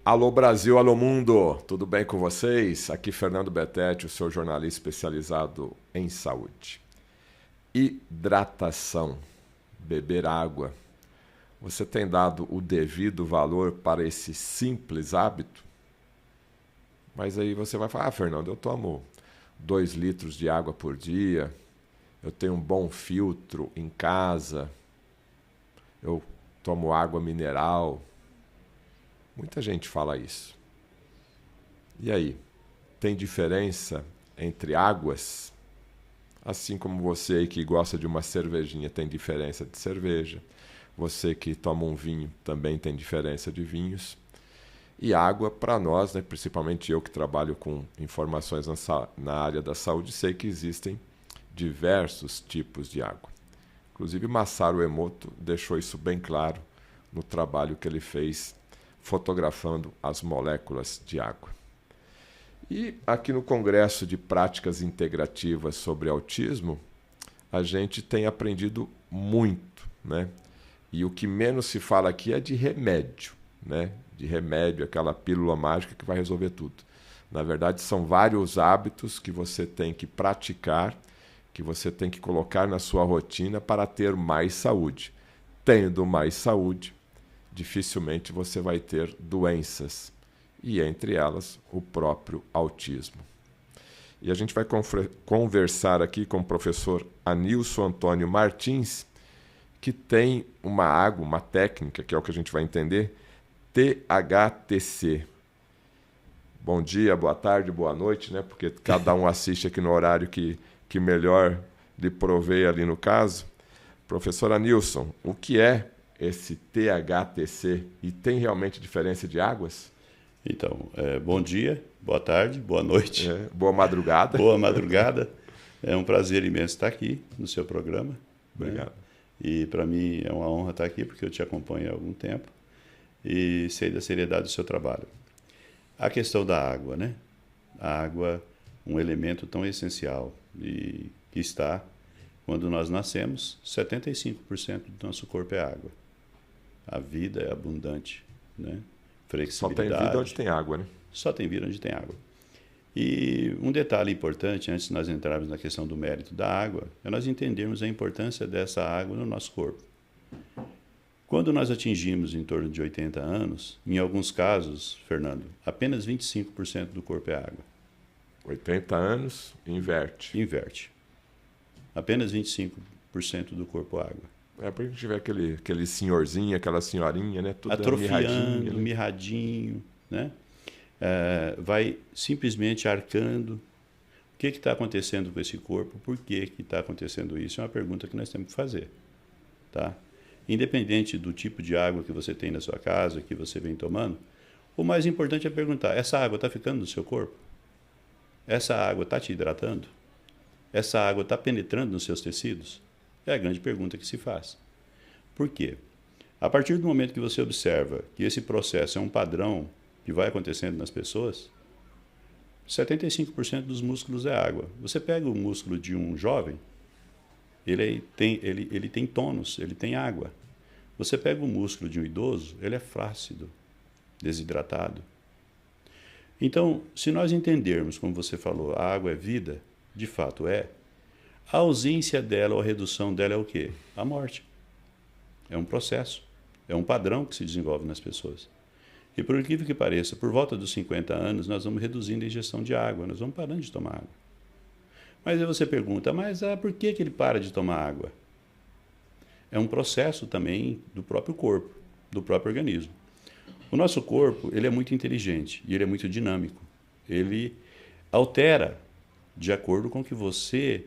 Alô Brasil, alô mundo, tudo bem com vocês? Aqui Fernando Betete, o seu jornalista especializado em saúde. Hidratação, beber água. Você tem dado o devido valor para esse simples hábito? Mas aí você vai falar, Fernando, eu tomo 2 litros de água por dia, eu tenho um bom filtro em casa, eu tomo água mineral. Muita gente fala isso. E aí, tem diferença entre águas? Assim como você aí que gosta de uma cervejinha tem diferença de cerveja, você que toma um vinho também tem diferença de vinhos. E água, para nós, né, principalmente eu que trabalho com informações na área da saúde, sei que existem diversos tipos de água. Inclusive, Masaru Emoto deixou isso bem claro no trabalho que ele fez fotografando as moléculas de água. E aqui no Congresso de Práticas Integrativas sobre Autismo, a gente tem aprendido muito, né? E o que menos se fala aqui é de remédio, né? De remédio, aquela pílula mágica que vai resolver tudo. Na verdade, são vários hábitos que você tem que praticar, que você tem que colocar na sua rotina para ter mais saúde. Tendo mais saúde, dificilmente você vai ter doenças, e entre elas o próprio autismo. E a gente vai conversar aqui com o professor Anilson Antônio Martins, que tem uma água, uma técnica, que é o que a gente vai entender, THTC. Bom dia, boa tarde, boa noite, né? Porque cada um assiste aqui no horário que melhor lhe provei ali no caso. Professor Anilson, o que é esse THTC e tem realmente diferença de águas? Então, bom dia, boa tarde, boa noite. Boa madrugada. Boa madrugada. É um prazer imenso estar aqui no seu programa. Obrigado. Né? E para mim é uma honra estar aqui porque eu te acompanho há algum tempo e sei da seriedade do seu trabalho. A questão da água, né? A água, um elemento tão essencial e que está, quando nós nascemos, 75% do nosso corpo é água. A vida é abundante, né? Só tem vida onde tem água, né? Só tem vida onde tem água. E um detalhe importante, antes de nós entrarmos na questão do mérito da água, é nós entendermos a importância dessa água no nosso corpo. Quando nós atingimos em torno de 80 anos, em alguns casos, Fernando, apenas 25% do corpo é água. 80 anos, inverte. Inverte. Apenas 25% do corpo é água. É porque a gente vê aquele senhorzinho, aquela senhorinha, né? Tudo atrofiando, mirradinho, né? Vai simplesmente arcando. O que está acontecendo com esse corpo? Por que está acontecendo isso? É uma pergunta que nós temos que fazer. Tá? Independente do tipo de água que você tem na sua casa, que você vem tomando, o mais importante é perguntar, essa água está ficando no seu corpo? Essa água está te hidratando? Essa água está penetrando nos seus tecidos? É a grande pergunta que se faz. Por quê? A partir do momento que você observa que esse processo é um padrão que vai acontecendo nas pessoas, 75% dos músculos é água. Você pega o músculo de um jovem, ele tem tônus, ele tem água. Você pega o músculo de um idoso, ele é flácido, desidratado. Então, se nós entendermos, como você falou, a água é vida, de fato é, a ausência dela ou a redução dela é o quê? A morte. É um processo, é um padrão que se desenvolve nas pessoas. E por incrível que pareça, por volta dos 50 anos, nós vamos reduzindo a ingestão de água, nós vamos parando de tomar água. Mas aí você pergunta, por que ele para de tomar água? É um processo também do próprio corpo, do próprio organismo. O nosso corpo, ele é muito inteligente e ele é muito dinâmico. Ele altera de acordo com que você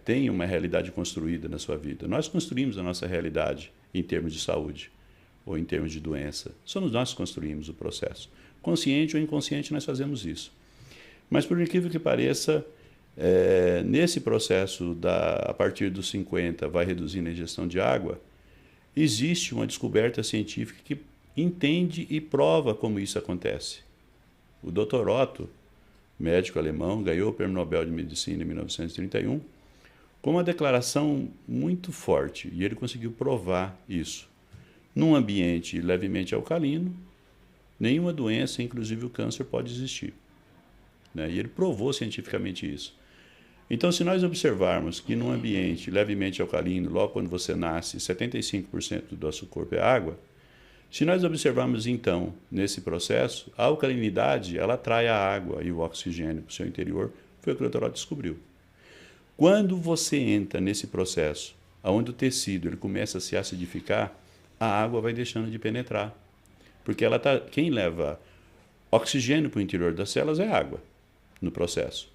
tem uma realidade construída na sua vida. Nós construímos a nossa realidade em termos de saúde ou em termos de doença. Somos nós que construímos o processo. Consciente ou inconsciente, nós fazemos isso. Mas, por incrível que pareça, nesse processo, a partir dos 50, vai reduzindo a ingestão de água, existe uma descoberta científica que entende e prova como isso acontece. O Dr. Otto, médico alemão, ganhou o Prêmio Nobel de Medicina em 1931, com uma declaração muito forte, e ele conseguiu provar isso. Num ambiente levemente alcalino, Nenhuma doença, inclusive o câncer, pode existir. Né? E ele provou cientificamente isso. Então, se nós observarmos que num ambiente levemente alcalino, logo quando você nasce, 75% do nosso corpo é água, se nós observarmos, então, nesse processo, a alcalinidade, ela atrai a água e o oxigênio para o seu interior, foi o que o Dr. Otto descobriu. Quando você entra nesse processo, onde o tecido ele começa a se acidificar, a água vai deixando de penetrar. Porque quem leva oxigênio para o interior das células é água, no processo.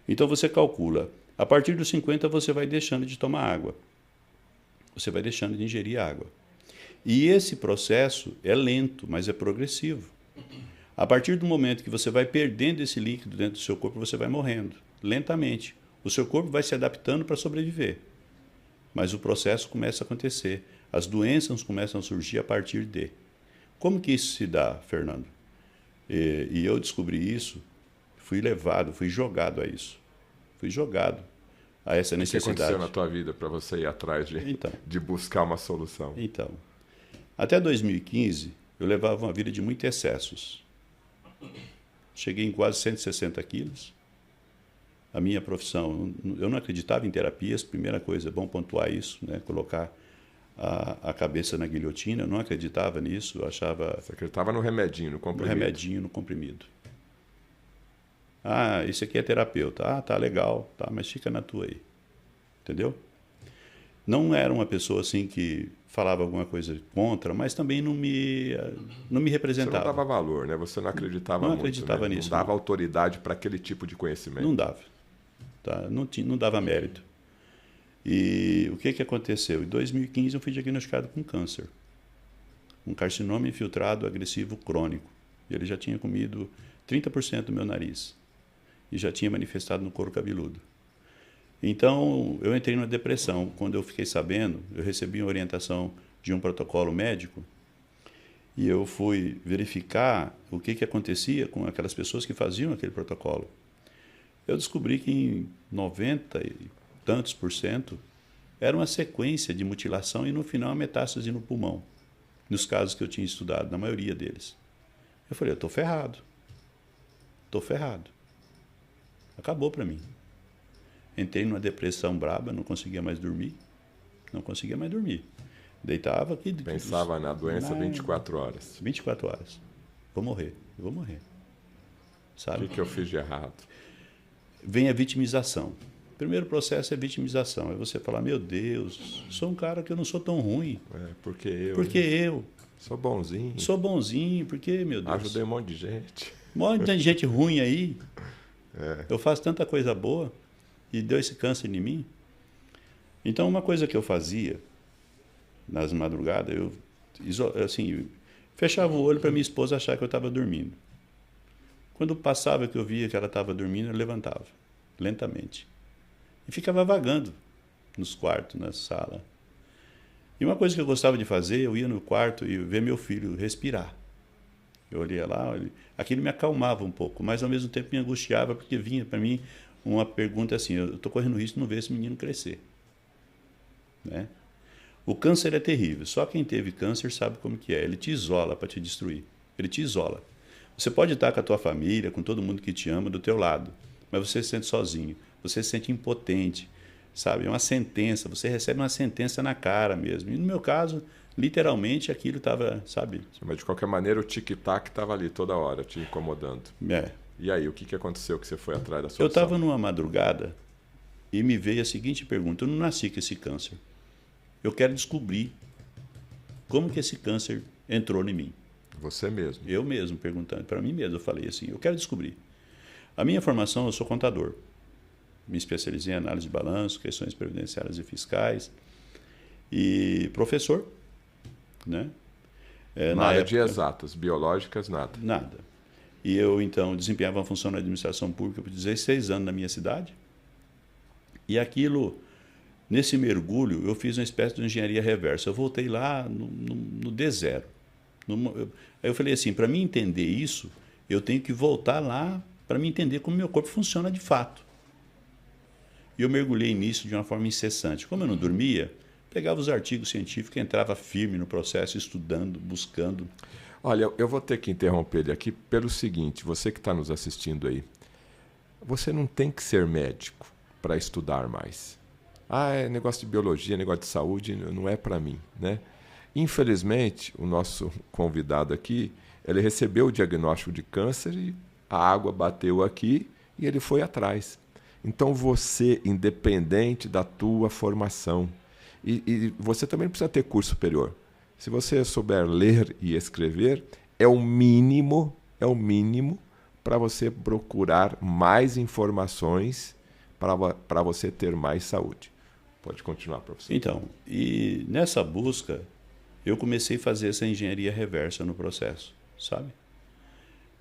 Então você calcula, a partir dos 50 você vai deixando de tomar água. Você vai deixando de ingerir água. E esse processo é lento, mas é progressivo. A partir do momento que você vai perdendo esse líquido dentro do seu corpo, você vai morrendo, lentamente. O seu corpo vai se adaptando para sobreviver. Mas o processo começa a acontecer. As doenças começam a surgir a partir de. Como que isso se dá, Fernando? E eu descobri isso, fui levado, fui jogado a isso. Fui jogado a essa necessidade. O que aconteceu na tua vida para você ir atrás de buscar uma solução? Então, até 2015, eu levava uma vida de muitos excessos. Cheguei em quase 160 quilos. A minha profissão, eu não acreditava em terapias, primeira coisa, é bom pontuar isso, né? Colocar a cabeça na guilhotina, eu não acreditava nisso, eu achava... Você acreditava no remedinho, no comprimido? No remedinho, no comprimido. Ah, esse aqui é terapeuta. Ah, tá legal, tá, mas fica na tua aí. Entendeu? Não era uma pessoa assim que falava alguma coisa contra, mas também não me representava. Você não dava valor, né? Você não acreditava não muito, acreditava né? nisso. Não dava autoridade para aquele tipo de conhecimento. Não dava. Tá? Não dava mérito. E o que aconteceu? Em 2015 eu fui diagnosticado com câncer. Um carcinoma infiltrado agressivo crônico. Ele já tinha comido 30% do meu nariz. E já tinha manifestado no couro cabeludo. Então, eu entrei numa depressão. Quando eu fiquei sabendo, eu recebi uma orientação de um protocolo médico e eu fui verificar o que acontecia com aquelas pessoas que faziam aquele protocolo. Eu descobri que em 90 e tantos % era uma sequência de mutilação e no final a metástase no pulmão, nos casos que eu tinha estudado, na maioria deles. Eu falei, eu estou ferrado. Estou ferrado. Acabou para mim. Entrei numa depressão braba, não conseguia mais dormir. Não conseguia mais dormir. Deitava aqui... Pensava na doença 24 horas. 24 horas. Vou morrer, eu vou morrer. Sabe? O que eu fiz de errado? Vem a vitimização. O primeiro processo é vitimização. É você falar, meu Deus, sou um cara que eu não sou tão ruim. Porque eu. Porque eu. Sou bonzinho. Sou bonzinho, porque, meu Deus. Ajudei um monte de gente. Um monte de gente ruim aí. Eu faço tanta coisa boa e deu esse câncer em mim. Então, uma coisa que eu fazia nas madrugadas, eu assim, fechava o olho para minha esposa achar que eu estava dormindo. Quando passava que eu via que ela estava dormindo, eu levantava, lentamente. E ficava vagando nos quartos, na sala. E uma coisa que eu gostava de fazer, eu ia no quarto e ver meu filho respirar. Eu olhia lá, aquilo me acalmava um pouco, mas ao mesmo tempo me angustiava, porque vinha para mim uma pergunta assim, eu estou correndo risco de não ver esse menino crescer. Né? O câncer é terrível, só quem teve câncer sabe como que é, ele te isola para te destruir, ele te isola. Você pode estar com a tua família, com todo mundo que te ama do teu lado, mas você se sente sozinho, você se sente impotente, sabe? É uma sentença, você recebe uma sentença na cara mesmo. E no meu caso, literalmente aquilo estava, sabe? Mas de qualquer maneira o tic-tac estava ali toda hora, te incomodando. E aí, o que aconteceu que você foi atrás da solução? Eu estava numa madrugada e me veio a seguinte pergunta, eu não nasci com esse câncer. Eu quero descobrir como que esse câncer entrou em mim. Você mesmo? Eu mesmo, perguntando para mim mesmo, eu falei assim, eu quero descobrir. A minha formação, eu sou contador. Me especializei em análise de balanço, questões previdenciárias e fiscais. E professor, né? Na área de exatas, biológicas, nada. Nada. E eu, então, desempenhava uma função na administração pública por 16 anos na minha cidade. E aquilo, nesse mergulho, eu fiz uma espécie de engenharia reversa. Eu voltei lá no D0. Aí eu falei assim, para mim entender isso, eu tenho que voltar lá para me entender como meu corpo funciona de fato. E eu mergulhei nisso de uma forma incessante. Como eu não dormia, pegava os artigos científicos, entrava firme no processo, estudando, buscando. Olha, eu vou ter que interromper ele aqui pelo seguinte, você que está nos assistindo aí, você não tem que ser médico para estudar mais. Ah, é negócio de biologia, negócio de saúde, não é para mim, né? Infelizmente, o nosso convidado aqui, ele recebeu o diagnóstico de câncer e a água bateu aqui e ele foi atrás. Então você, independente da tua formação, e você também precisa ter curso superior. Se você souber ler e escrever, é o mínimo para você procurar mais informações para você ter mais saúde. Pode continuar, professor. Então, e nessa busca, eu comecei a fazer essa engenharia reversa no processo, sabe?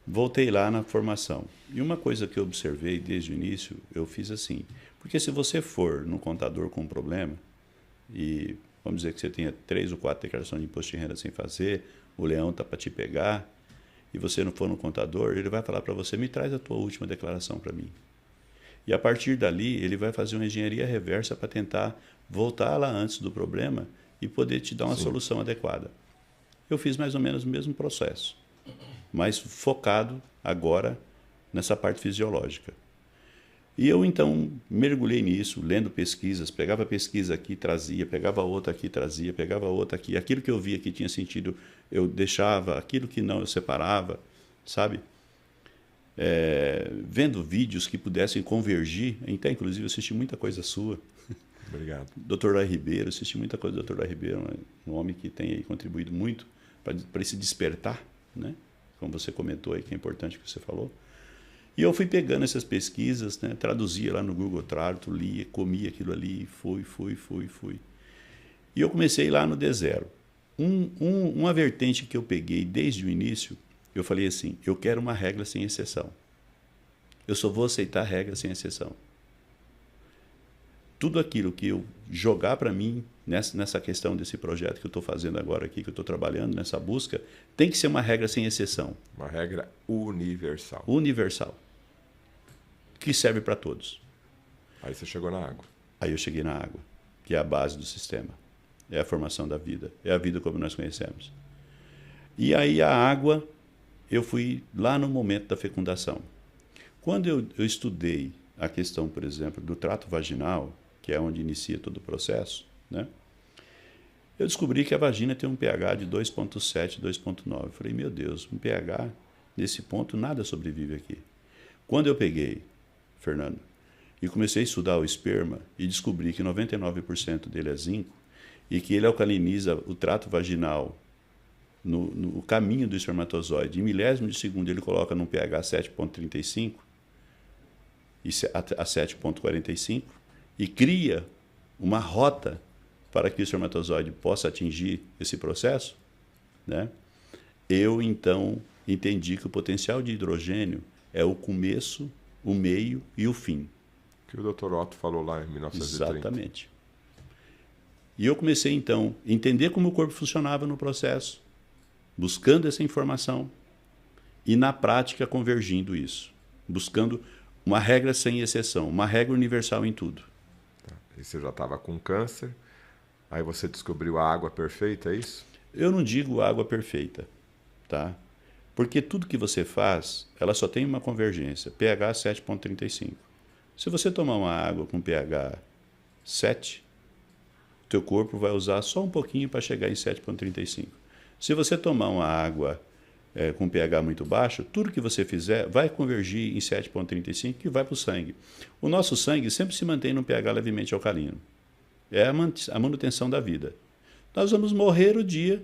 Voltei lá na formação. E uma coisa que eu observei desde o início, eu fiz assim. Porque se você for no contador com um problema, e vamos dizer que você tenha 3 ou 4 declarações de imposto de renda sem fazer, o leão está para te pegar, e você não for no contador, ele vai falar para você, me traz a tua última declaração para mim. E a partir dali, ele vai fazer uma engenharia reversa para tentar voltar lá antes do problema e poder te dar uma solução adequada. Eu fiz mais ou menos o mesmo processo, mas focado agora nessa parte fisiológica. E eu, então, mergulhei nisso, lendo pesquisas, pegava pesquisa aqui, trazia, pegava outra aqui, trazia, pegava outra aqui. Aquilo que eu via que tinha sentido, eu deixava, aquilo que não, eu separava, sabe? Vendo vídeos que pudessem convergir, até inclusive eu assisti muita coisa sua. Obrigado. Dr. Lai Ribeiro, assisti muita coisa do Dr. Lai Ribeiro, um homem que tem aí contribuído muito para esse despertar, né? Como você comentou aí, que é importante que você falou. E eu fui pegando essas pesquisas, né? Traduzia lá no Google Tradutor, lia, comia aquilo ali, fui. E eu comecei lá no D0. Uma vertente que eu peguei desde o início, eu falei assim, eu quero uma regra sem exceção. Eu só vou aceitar regra sem exceção. Tudo aquilo que eu jogar para mim, nessa questão desse projeto que eu estou fazendo agora aqui, que eu estou trabalhando, nessa busca, tem que ser uma regra sem exceção. Uma regra universal. Universal. Que serve para todos. Aí você chegou na água. Aí eu cheguei na água, que é a base do sistema. É a formação da vida. É a vida como nós conhecemos. E aí a água, eu fui lá no momento da fecundação. Quando eu estudei a questão, por exemplo, do trato vaginal, que é onde inicia todo o processo, né? Eu descobri que a vagina tem um pH de 2,7, 2,9. Eu falei, meu Deus, um pH nesse ponto, nada sobrevive aqui. Quando eu peguei, Fernando, e comecei a estudar o esperma e descobri que 99% dele é zinco e que ele alcaliniza o trato vaginal no caminho do espermatozoide, em milésimo de segundo ele coloca num pH 7,35 a 7,45 e cria uma rota para que o espermatozoide possa atingir esse processo, né? Eu, então, entendi que o potencial de hidrogênio é o começo, o meio e o fim. Que o Dr. Otto falou lá em 1930. Exatamente. E eu comecei, então, a entender como o corpo funcionava no processo, buscando essa informação e, na prática, convergindo isso. Buscando uma regra sem exceção, uma regra universal em tudo. Tá. E você já estava com câncer, aí você descobriu a água perfeita, é isso? Eu não digo água perfeita, tá? Porque tudo que você faz, ela só tem uma convergência, pH 7,35. Se você tomar uma água com pH 7, teu corpo vai usar só um pouquinho para chegar em 7,35. Se você tomar uma água com pH muito baixo, tudo que você fizer vai convergir em 7,35 e vai para o sangue. O nosso sangue sempre se mantém num pH levemente alcalino. É a manutenção da vida. Nós vamos morrer o dia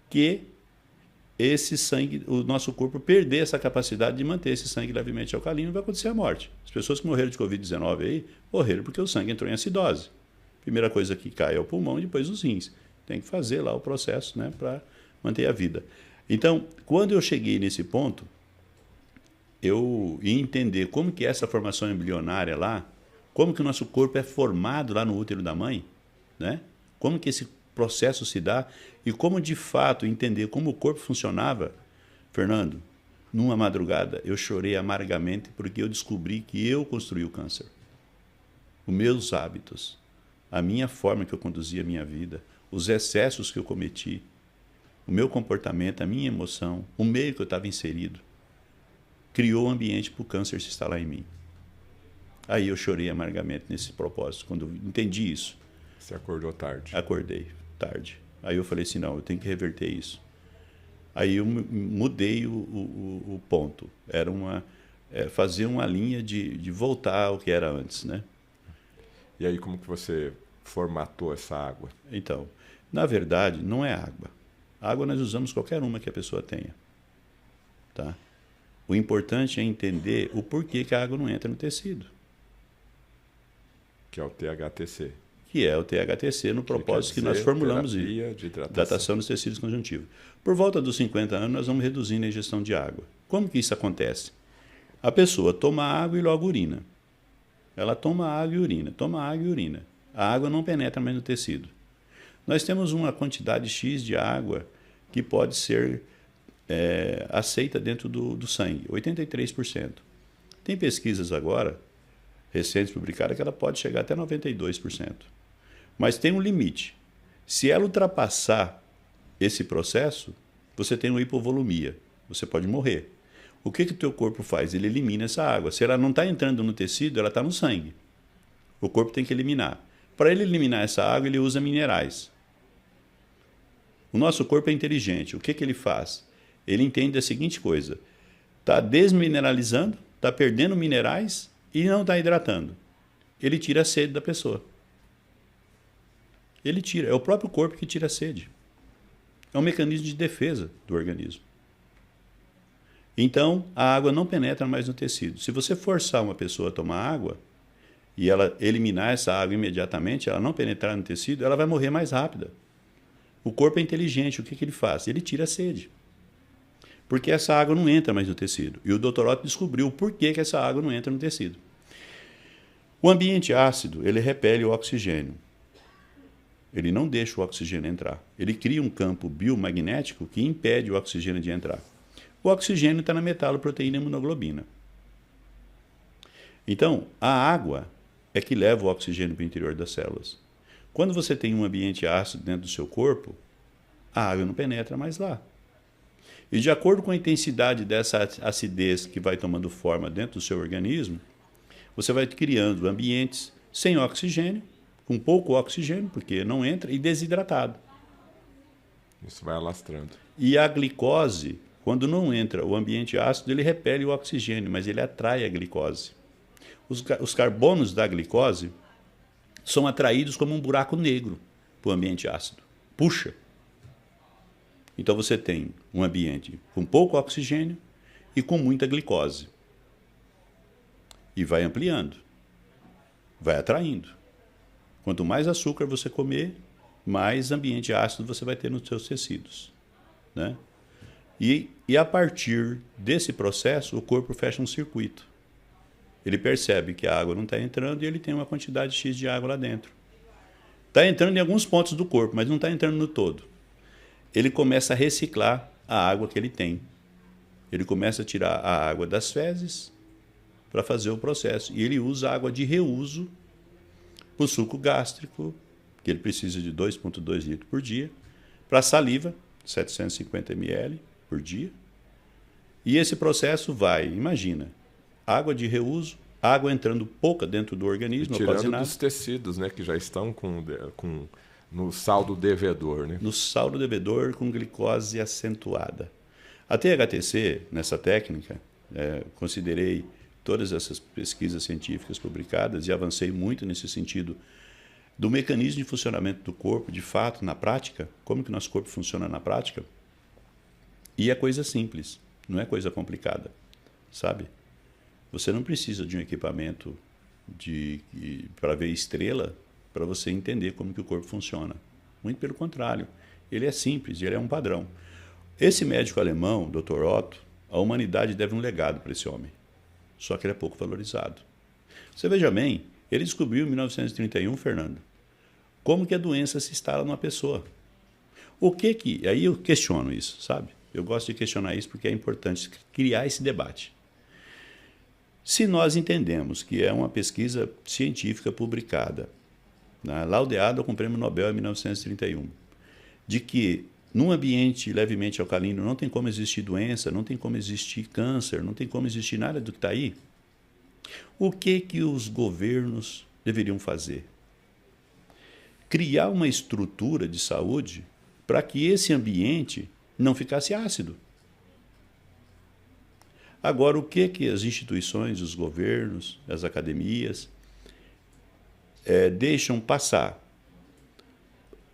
que esse sangue, o nosso corpo perder essa capacidade de manter esse sangue levemente alcalino, vai acontecer a morte. As pessoas que morreram de Covid-19 aí, morreram porque o sangue entrou em acidose. Primeira coisa que cai é o pulmão e depois os rins. Tem que fazer lá o processo, né, para manter a vida. Então, quando eu cheguei nesse ponto, eu ia entender como que é essa formação embrionária lá, como que o nosso corpo é formado lá no útero da mãe, né? Como que esse processo se dá e como, de fato, entender como o corpo funcionava. Fernando, numa madrugada, eu chorei amargamente porque eu descobri que eu construí o câncer. Os meus hábitos, a minha forma que eu conduzia a minha vida, os excessos que eu cometi, o meu comportamento, a minha emoção, o meio que eu estava inserido, criou o ambiente para o câncer se instalar em mim. Aí eu chorei amargamente nesse propósito, quando eu entendi isso. Você acordou tarde. Acordei tarde. Aí eu falei assim, não, eu tenho que reverter isso. Aí eu mudei o ponto. Era fazer uma linha de voltar ao que era antes, né? E aí como que você formatou essa água? Então, na verdade, não é água. Água nós usamos qualquer uma que a pessoa tenha. Tá? O importante é entender o porquê que a água não entra no tecido. Que é o THTC. Que é o THTC no propósito que nós formulamos de hidratação. Hidratação dos tecidos conjuntivos. Por volta dos 50 anos, nós vamos reduzindo a ingestão de água. Como que isso acontece? A pessoa toma água e logo urina. Ela toma água e urina, toma água e urina. A água não penetra mais no tecido. Nós temos uma quantidade X de água que pode ser aceita dentro do sangue, 83%. Tem pesquisas agora, recentes publicadas, que ela pode chegar até 92%. Mas tem um limite. Se ela ultrapassar esse processo, você tem uma hipovolemia, você pode morrer. O que o teu corpo faz? Ele elimina essa água. Se ela não está entrando no tecido, ela está no sangue. O corpo tem que eliminar. Para ele eliminar essa água, ele usa minerais. O nosso corpo é inteligente. O que ele faz? Ele entende a seguinte coisa. Está desmineralizando, está perdendo minerais e não está hidratando. Ele tira a sede da pessoa. Ele tira. É o próprio corpo que tira a sede. É um mecanismo de defesa do organismo. Então, a água não penetra mais no tecido. Se você forçar uma pessoa a tomar água e ela eliminar essa água imediatamente, ela não penetrar no tecido, ela vai morrer mais rápida. O corpo é inteligente. O que ele faz? Ele tira a sede. Porque essa água não entra mais no tecido. E o Dr. Otto descobriu o porquê que essa água não entra no tecido. O ambiente ácido, ele repele o oxigênio. Ele não deixa o oxigênio entrar. Ele cria um campo biomagnético que impede o oxigênio de entrar. O oxigênio está na metaloproteína e imunoglobina. Então, a água é que leva o oxigênio para o interior das células. Quando você tem um ambiente ácido dentro do seu corpo, a água não penetra mais lá. E de acordo com a intensidade dessa acidez que vai tomando forma dentro do seu organismo, você vai criando ambientes sem oxigênio, com pouco oxigênio, porque não entra, e desidratado. Isso vai alastrando. E a glicose, quando não entra o ambiente ácido, ele repele o oxigênio, mas ele atrai a glicose. Os carbonos da glicose são atraídos como um buraco negro para o ambiente ácido. Puxa! Então você tem um ambiente com pouco oxigênio e com muita glicose. E vai ampliando, vai atraindo. Quanto mais açúcar você comer, mais ambiente ácido você vai ter nos seus tecidos, né? E a partir desse processo, o corpo fecha um circuito. Ele percebe que a água não está entrando e ele tem uma quantidade X de água lá dentro. Está entrando em alguns pontos do corpo, mas não está entrando no todo. Ele começa a reciclar a água que ele tem. Ele começa a tirar a água das fezes para fazer o processo. E ele usa água de reuso para o suco gástrico, que ele precisa de 2,2 litros por dia, para a saliva, 750 ml por dia. E esse processo vai, imagina, água de reuso, água entrando pouca dentro do organismo. E tirando dos tecidos, né, que já estão no saldo devedor. Né? No saldo devedor com glicose acentuada. A THTC, nessa técnica, considerei todas essas pesquisas científicas publicadas e avancei muito nesse sentido do mecanismo de funcionamento do corpo, de fato, na prática, como que nosso corpo funciona na prática. E é coisa simples, não é coisa complicada, sabe? Você não precisa de um equipamento para ver estrela para você entender como que o corpo funciona. Muito pelo contrário, ele é simples, ele é um padrão. Esse médico alemão, Dr. Otto, a humanidade deve um legado para esse homem. Só que ele é pouco valorizado. Você veja bem, ele descobriu em 1931, Fernando, como que a doença se instala numa pessoa. Aí eu questiono isso, sabe? Eu gosto de questionar isso porque é importante criar esse debate. Se nós entendemos que é uma pesquisa científica publicada, laudeada com o Prêmio Nobel em 1931, de que Num ambiente levemente alcalino não tem como existir doença, não tem como existir câncer, não tem como existir nada do que está aí. O que os governos deveriam fazer? Criar uma estrutura de saúde para que esse ambiente não ficasse ácido. Agora, o que as instituições, os governos, as academias deixam passar?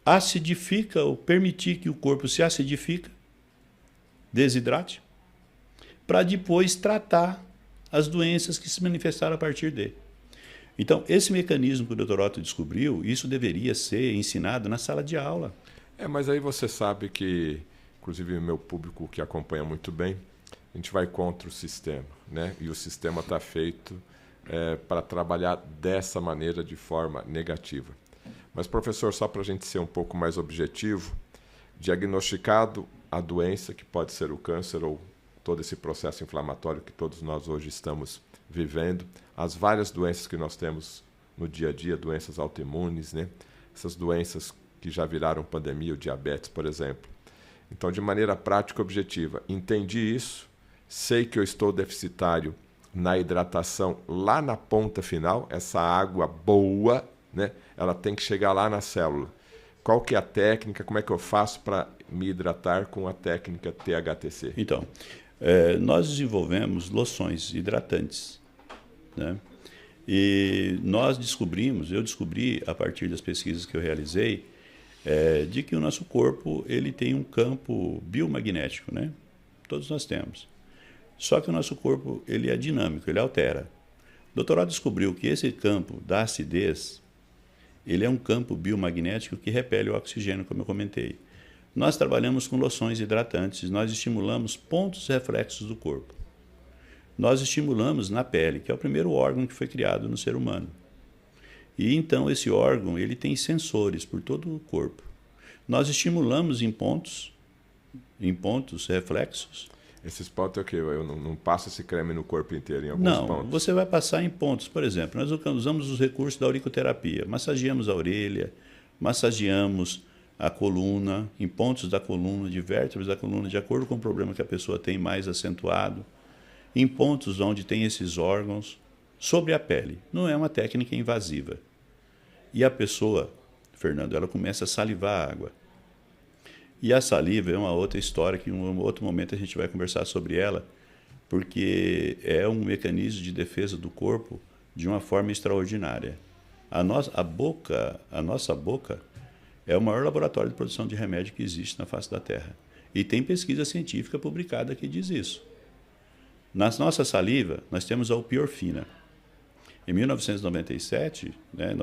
Acidifica ou permitir que o corpo se acidifique, desidrate, para depois tratar as doenças que se manifestaram a partir dele. Então, esse mecanismo que o Dr. Otto descobriu, isso deveria ser ensinado na sala de aula. Mas aí você sabe que, inclusive o meu público que acompanha muito bem, a gente vai contra o sistema, né? E o sistema está feito para trabalhar dessa maneira, de forma negativa. Mas, professor, só para a gente ser um pouco mais objetivo, diagnosticado a doença, que pode ser o câncer ou todo esse processo inflamatório que todos nós hoje estamos vivendo, as várias doenças que nós temos no dia a dia, doenças autoimunes, né? Essas doenças que já viraram pandemia, o diabetes, por exemplo. Então, de maneira prática e objetiva, entendi isso, sei que eu estou deficitário na hidratação lá na ponta final, essa água boa, né? Ela tem que chegar lá na célula. Qual que é a técnica? Como é que eu faço para me hidratar com a técnica THTC? Então, nós desenvolvemos loções hidratantes, né? E eu descobri a partir das pesquisas que eu realizei, de que o nosso corpo ele tem um campo biomagnético, né? Todos nós temos. Só que o nosso corpo ele é dinâmico, ele altera. O doutorado descobriu que esse campo da acidez, ele é um campo biomagnético que repele o oxigênio, como eu comentei. Nós trabalhamos com loções hidratantes, nós estimulamos pontos reflexos do corpo. Nós estimulamos na pele, que é o primeiro órgão que foi criado no ser humano. E então esse órgão ele tem sensores por todo o corpo. Nós estimulamos em pontos reflexos. Esses pontos é o quê? Eu não passo esse creme no corpo inteiro em alguns pontos? Não, você vai passar em pontos. Por exemplo, nós usamos os recursos da auriculoterapia. Massageamos a orelha, massageamos a coluna, em pontos da coluna, de vértebras da coluna, de acordo com o problema que a pessoa tem mais acentuado, em pontos onde tem esses órgãos, sobre a pele. Não é uma técnica invasiva. E a pessoa, Fernando, ela começa a salivar a água. E a saliva é uma outra história que em um outro momento a gente vai conversar sobre ela, porque é um mecanismo de defesa do corpo de uma forma extraordinária. A nossa boca é o maior laboratório de produção de remédio que existe na face da Terra. E tem pesquisa científica publicada que diz isso. Na nossa saliva, nós temos a opiorfina. Em 1997,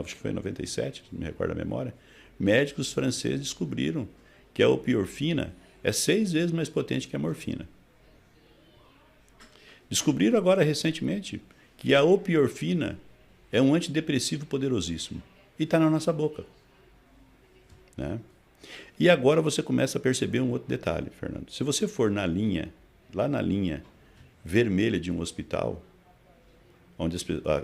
acho que foi em 97, não me recordo a memória, médicos franceses descobriram que a opiorfina é 6 vezes mais potente que a morfina. Descobriram agora recentemente que a opiorfina é um antidepressivo poderosíssimo e está na nossa boca, né? E agora você começa a perceber um outro detalhe, Fernando. Se você for lá na linha vermelha de um hospital,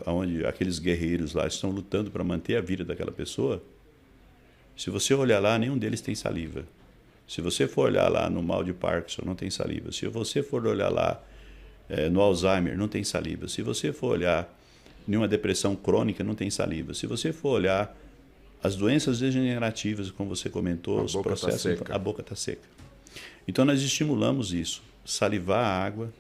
onde aqueles guerreiros lá estão lutando para manter a vida daquela pessoa, se você olhar lá, nenhum deles tem saliva. Se você for olhar lá no mal de Parkinson, não tem saliva. Se você for olhar lá no Alzheimer, não tem saliva. Se você for olhar em uma depressão crônica, não tem saliva. Se você for olhar as doenças degenerativas, como você comentou, os processos, a boca está seca. Então nós estimulamos isso, salivar a água,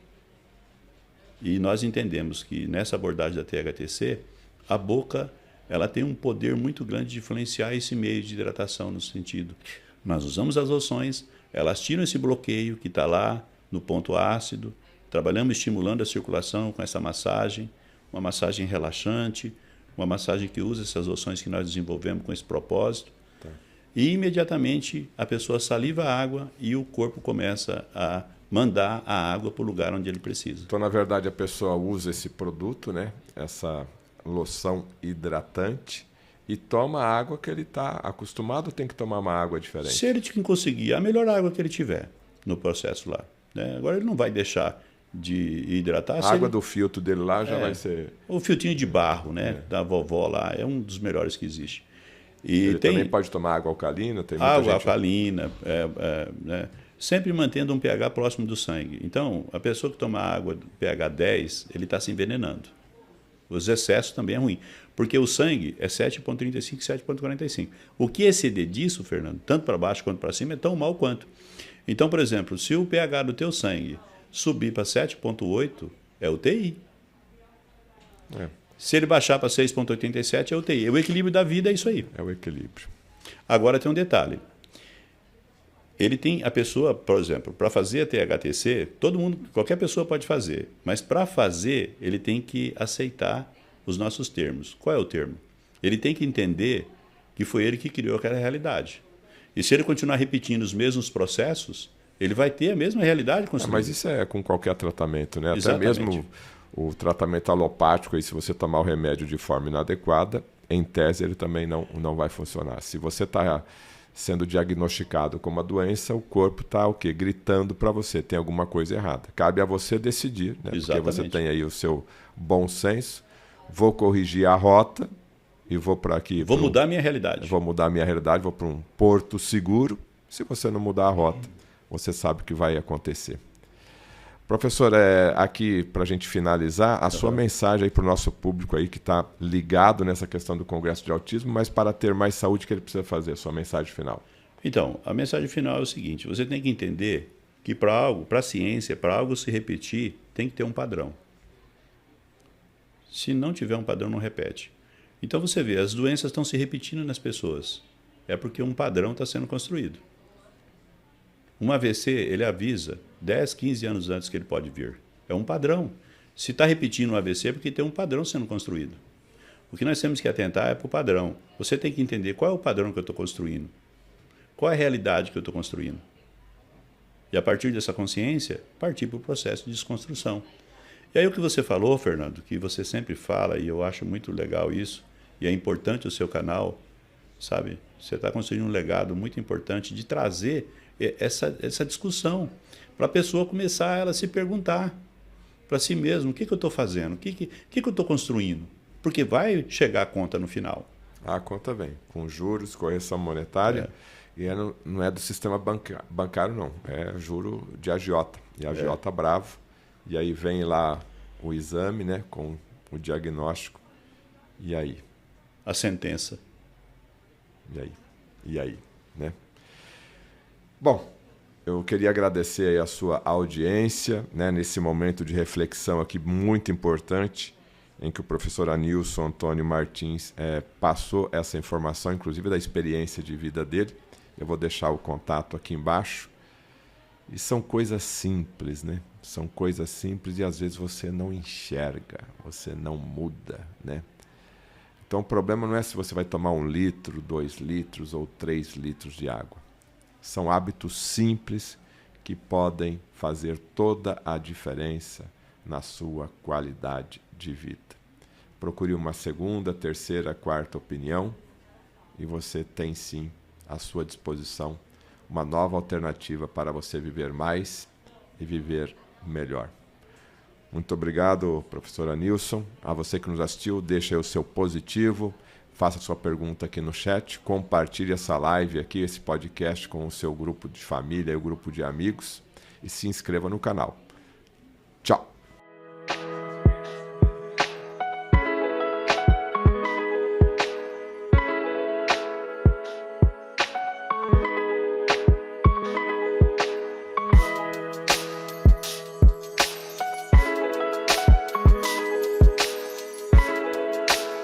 e nós entendemos que nessa abordagem da THTC, a boca ela tem um poder muito grande de influenciar esse meio de hidratação no sentido. Nós usamos as loções, elas tiram esse bloqueio que está lá no ponto ácido, trabalhamos estimulando a circulação com essa massagem, uma massagem relaxante, uma massagem que usa essas loções que nós desenvolvemos com esse propósito. Tá. E imediatamente a pessoa saliva a água e o corpo começa a mandar a água para o lugar onde ele precisa. Então, na verdade, a pessoa usa esse produto, né? Essa loção hidratante, e toma a água que ele está acostumado, ou tem que tomar uma água diferente? Se ele conseguir a melhor água que ele tiver no processo lá, né? Agora ele não vai deixar de hidratar. A água do filtro dele lá já vai ser... O filtrinho de barro, né? Da vovó lá, é um dos melhores que existe. E ele também pode tomar água alcalina? Tem muita água gente... alcalina, né? Sempre mantendo um pH próximo do sangue. Então, a pessoa que toma água do pH 10, ele está se envenenando. Os excessos também é ruim, porque o sangue é 7,35, 7,45. O que exceder disso, Fernando, tanto para baixo quanto para cima, é tão mal quanto. Então, por exemplo, se o pH do teu sangue subir para 7,8, é UTI. Se ele baixar para 6,87, é UTI. O equilíbrio da vida é isso aí. É o equilíbrio. Agora tem um detalhe. Ele tem a pessoa, por exemplo, para fazer a THTC, qualquer pessoa pode fazer, mas para fazer ele tem que aceitar os nossos termos. Qual é o termo? Ele tem que entender que foi ele que criou aquela realidade. E se ele continuar repetindo os mesmos processos, ele vai ter a mesma realidade construída. Mas isso é com qualquer tratamento, né? Exatamente. Até mesmo o tratamento alopático, aí, se você tomar o remédio de forma inadequada, em tese ele também não vai funcionar. Se você está sendo diagnosticado com uma doença, o corpo está o quê? Gritando para você, tem alguma coisa errada. Cabe a você decidir, né? Porque você tem aí o seu bom senso, vou corrigir a rota e vou para aqui. Vou mudar a minha realidade. Vou mudar a minha realidade, vou para um porto seguro. Se você não mudar a rota, você sabe o que vai acontecer. Professor, aqui para a gente finalizar, a sua mensagem aí para o nosso público aí que está ligado nessa questão do Congresso de Autismo, mas para ter mais saúde, o que ele precisa fazer? A sua mensagem final. Então, a mensagem final é o seguinte, você tem que entender que para a ciência, para algo se repetir, tem que ter um padrão. Se não tiver um padrão, não repete. Então você vê, as doenças estão se repetindo nas pessoas. É porque um padrão está sendo construído. Um AVC, ele avisa 10, 15 anos antes que ele pode vir. É um padrão. Se está repetindo um AVC é porque tem um padrão sendo construído. O que nós temos que atentar é para o padrão. Você tem que entender qual é o padrão que eu estou construindo. Qual é a realidade que eu estou construindo. E a partir dessa consciência, partir para o processo de desconstrução. E aí o que você falou, Fernando, que você sempre fala, e eu acho muito legal isso, e é importante o seu canal, sabe? Você está construindo um legado muito importante de trazer essa discussão, para a pessoa começar ela a se perguntar para si mesmo, o que eu estou fazendo, o que eu estou construindo, porque vai chegar a conta no final. A conta vem, com juros, correção monetária, e não é do sistema bancário não, é juro de agiota, e agiota bravo, e aí vem lá o exame, né, com o diagnóstico, e aí? A sentença. E aí, né? Bom, eu queria agradecer aí a sua audiência, né, nesse momento de reflexão aqui muito importante, em que o professor Anilson Antônio Martins passou essa informação, inclusive da experiência de vida dele. Eu vou deixar o contato aqui embaixo. E são coisas simples, né? São coisas simples e às vezes você não enxerga, você não muda, né? Então o problema não é se você vai tomar 1 litro, 2 litros ou 3 litros de água. São hábitos simples que podem fazer toda a diferença na sua qualidade de vida. Procure uma segunda, terceira, quarta opinião e você tem sim à sua disposição uma nova alternativa para você viver mais e viver melhor. Muito obrigado, professor Anilson. A você que nos assistiu, deixe aí o seu positivo, faça sua pergunta aqui no chat, compartilhe essa live aqui, esse podcast com o seu grupo de família e o grupo de amigos e se inscreva no canal. Tchau!